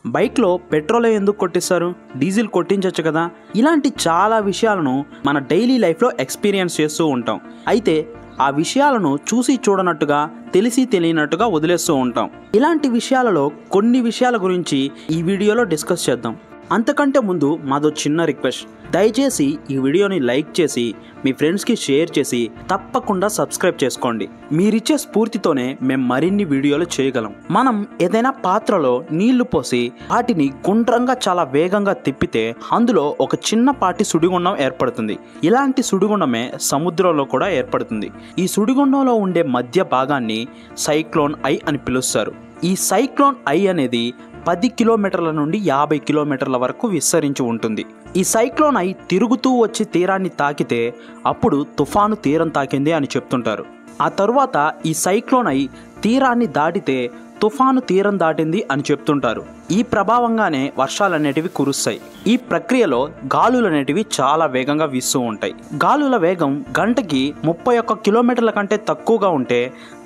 బైక్లో పెట్రోల్ ఎందుకు కొట్టిస్తారు, డీజిల్ కొట్టించవచ్చు కదా. ఇలాంటి చాలా విషయాలను మన డైలీ లైఫ్లో ఎక్స్పీరియన్స్ చేస్తూ ఉంటాం. అయితే ఆ విషయాలను చూసి చూడనట్టుగా, తెలిసి తెలియనట్టుగా వదిలేస్తూ ఉంటాం. ఇలాంటి విషయాలలో కొన్ని విషయాల గురించి ఈ వీడియోలో డిస్కస్ చేద్దాం. అంతకంటే ముందు మాదో చిన్న రిక్వెస్ట్, దయచేసి ఈ వీడియోని లైక్ చేసి మీ ఫ్రెండ్స్కి షేర్ చేసి తప్పకుండా సబ్స్క్రైబ్ చేసుకోండి. మీరిచ్చే స్ఫూర్తితోనే మేము మరిన్ని వీడియోలు చేయగలం. మనం ఏదైనా పాత్రలో నీళ్లు పోసి వాటిని గుండ్రంగా చాలా వేగంగా తిప్పితే అందులో ఒక చిన్నపాటి సుడిగుండం ఏర్పడుతుంది. ఇలాంటి సుడిగుండమే సముద్రంలో కూడా ఏర్పడుతుంది. ఈ సుడిగుండంలో ఉండే మధ్య భాగాన్ని సైక్లోన్ ఐ అని పిలుస్తారు. ఈ సైక్లోన్ ఐ అనేది 10 కిలోమీటర్ల నుండి 50 కిలోమీటర్ల వరకు విస్తరించి ఉంటుంది. ఈ సైక్లోన్ ఐ తిరుగుతూ వచ్చి తీరాన్ని తాకితే అప్పుడు తుఫాను తీరం తాకింది అని చెప్తుంటారు. ఆ తరువాత ఈ సైక్లోన్ ఐ తీరాన్ని దాటితే తుఫాను తీరం దాటింది అని చెప్తుంటారు. ఈ ప్రభావంగానే వర్షాలు అనేటివి కురుస్తాయి. ఈ ప్రక్రియలో గాలులు అనేటివి చాలా వేగంగా వీస్తూ ఉంటాయి. గాలుల వేగం గంటకి 31 కిలోమీటర్ల కంటే తక్కువగా ఉంటే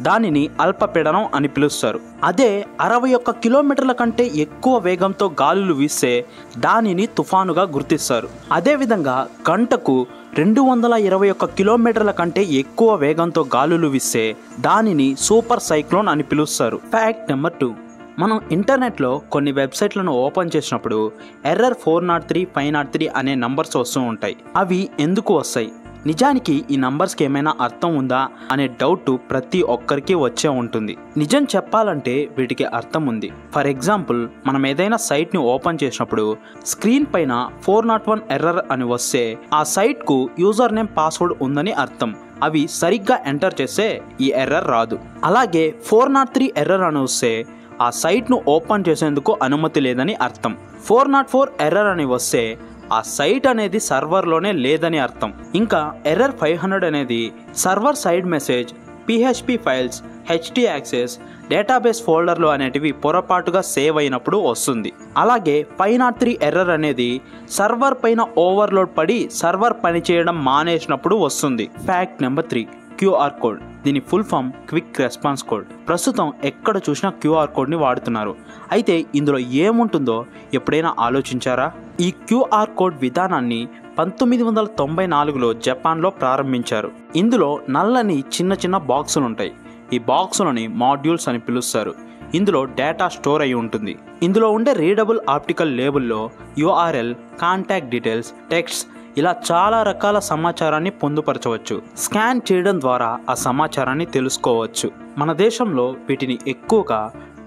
దానిని అల్పపీడనం అని పిలుస్తారు. అదే 61 కిలోమీటర్ల కంటే ఎక్కువ వేగంతో గాలులు వీస్తే దానిని తుఫానుగా గుర్తిస్తారు. అదేవిధంగా గంటకు 221 కిలోమీటర్ల కంటే ఎక్కువ వేగంతో గాలులు వీస్తే దానిని సూపర్ సైక్లోన్ అని పిలుస్తారు. ఫ్యాక్ట్ నెంబర్ 2, మనం ఇంటర్నెట్లో కొన్ని వెబ్సైట్లను ఓపెన్ చేసినప్పుడు ఎర్రర్ 403, 503 అనే నంబర్స్ వస్తూ ఉంటాయి. అవి ఎందుకు వస్తాయి, నిజానికి ఈ నంబర్స్కి ఏమైనా అర్థం ఉందా అనే డౌట్ ప్రతి ఒక్కరికి వచ్చే ఉంటుంది. నిజం చెప్పాలంటే వీటికి అర్థం ఉంది. ఫర్ ఎగ్జాంపుల్, మనం ఏదైనా సైట్ని ఓపెన్ చేసినప్పుడు స్క్రీన్ పైన 401 ఎర్రర్ అని వస్తే ఆ సైట్కు యూజర్ నేమ్, పాస్వర్డ్ ఉందని అర్థం. అవి సరిగ్గా ఎంటర్ చేస్తే ఈ ఎర్రర్ రాదు. అలాగే 403 ఎర్రర్ అని వస్తే ఆ సైట్ను ఓపెన్ చేసేందుకు అనుమతి లేదని అర్థం. 404 ఎర్రర్ అని వస్తే ఆ సైట్ అనేది సర్వర్లోనే లేదని అర్థం. ఇంకా ఎర్రర్ 500 అనేది server side message, PHP files, HT access, database ఫోల్డర్లు అనేటివి పొరపాటుగా సేవ్ అయినప్పుడు వస్తుంది. అలాగే 503 ఎర్రర్ అనేది సర్వర్ పైన ఓవర్లోడ్ పడి సర్వర్ పనిచేయడం మానేసినప్పుడు వస్తుంది. Fact number 3, QR code. దీని full form quick response code. ప్రస్తుతం ఎక్కడ చూసినా QR కోడ్ని వాడుతున్నారు. అయితే ఇందులో ఏముంటుందో ఎప్పుడైనా ఆలోచించారా? ఈ QR కోడ్ విధానాన్ని 1994లో జపాన్లో ప్రారంభించారు. ఇందులో నల్లని చిన్న చిన్న బాక్సులు ఉంటాయి. ఈ బాక్సులని మాడ్యూల్స్ అని పిలుస్తారు. ఇందులో డేటా స్టోర్ అయి ఉంటుంది. ఇందులో ఉండే రీడబుల్ ఆప్టికల్ లేబుల్లో URL, కాంటాక్ట్ డీటెయిల్స్, టెక్స్ట్ ఇలా చాలా రకాల సమాచారాన్ని పొందుపరచవచ్చు. స్కాన్ చేయడం ద్వారా ఆ సమాచారాన్ని తెలుసుకోవచ్చు. మన దేశంలో వీటిని ఎక్కువగా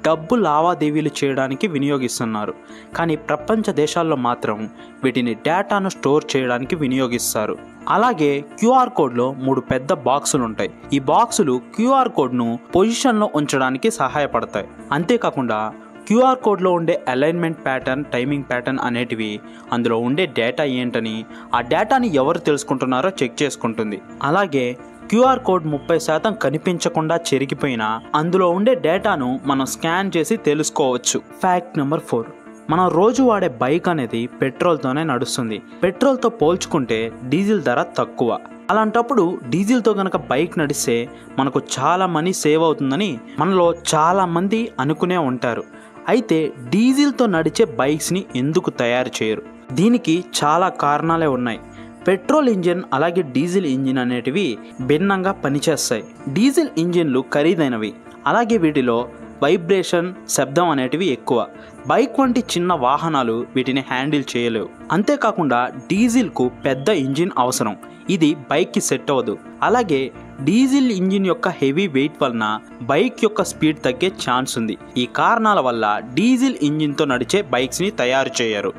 డబ్బు లావాదేవీలు చేయడానికి వినియోగిస్తున్నారు. కానీ ప్రపంచ దేశాల్లో మాత్రం వీటిని డేటాను స్టోర్ చేయడానికి వినియోగిస్తారు. అలాగే QR కోడ్లో 3 పెద్ద బాక్సులు ఉంటాయి. ఈ బాక్సులు QR కోడ్ను పొజిషన్లో ఉంచడానికి సహాయపడతాయి. అంతేకాకుండా QR కోడ్లో ఉండే అలైన్మెంట్ ప్యాటర్న్, టైమింగ్ ప్యాటర్న్ అనేటివి అందులో ఉండే డేటా ఏంటని, ఆ డేటాని ఎవరు తెలుసుకుంటున్నారో చెక్ చేసుకుంటుంది. అలాగే QR కోడ్ 30% కనిపించకుండా చెరిగిపోయినా అందులో ఉండే డేటాను మనం స్కాన్ చేసి తెలుసుకోవచ్చు. ఫ్యాక్ట్ నెంబర్ 4, మనం రోజు వాడే బైక్ అనేది పెట్రోల్తోనే నడుస్తుంది. పెట్రోల్తో పోల్చుకుంటే డీజిల్ ధర తక్కువ. అలాంటప్పుడు డీజిల్తో కనుక బైక్ నడిస్తే మనకు చాలా మనీ సేవ్ అవుతుందని మనలో చాలా మంది అనుకునే ఉంటారు. అయితే డీజిల్తో నడిచే బైక్స్ని ఎందుకు తయారు చేయరు? దీనికి చాలా కారణాలే ఉన్నాయి. పెట్రోల్ ఇంజిన్ అలాగే డీజిల్ ఇంజిన్ అనేటివి భిన్నంగా పనిచేస్తాయి. డీజిల్ ఇంజిన్లు ఖరీదైనవి, అలాగే వీటిలో వైబ్రేషన్, శబ్దం అనేటివి ఎక్కువ. బైక్ వంటి చిన్న వాహనాలు వీటిని హ్యాండిల్ చేయలేవు. అంతేకాకుండా డీజిల్కు పెద్ద ఇంజిన్ అవసరం. ఇది బైక్కి సెట్ అవ్వదు. అలాగే డీజిల్ ఇంజిన్ యొక్క హెవీ వెయిట్ వలన బైక్ యొక్క స్పీడ్ తగ్గే ఛాన్స్ ఉంది. ఈ కారణాల వల్ల డీజిల్ ఇంజిన్తో నడిచే బైక్స్ని తయారు చేయరు.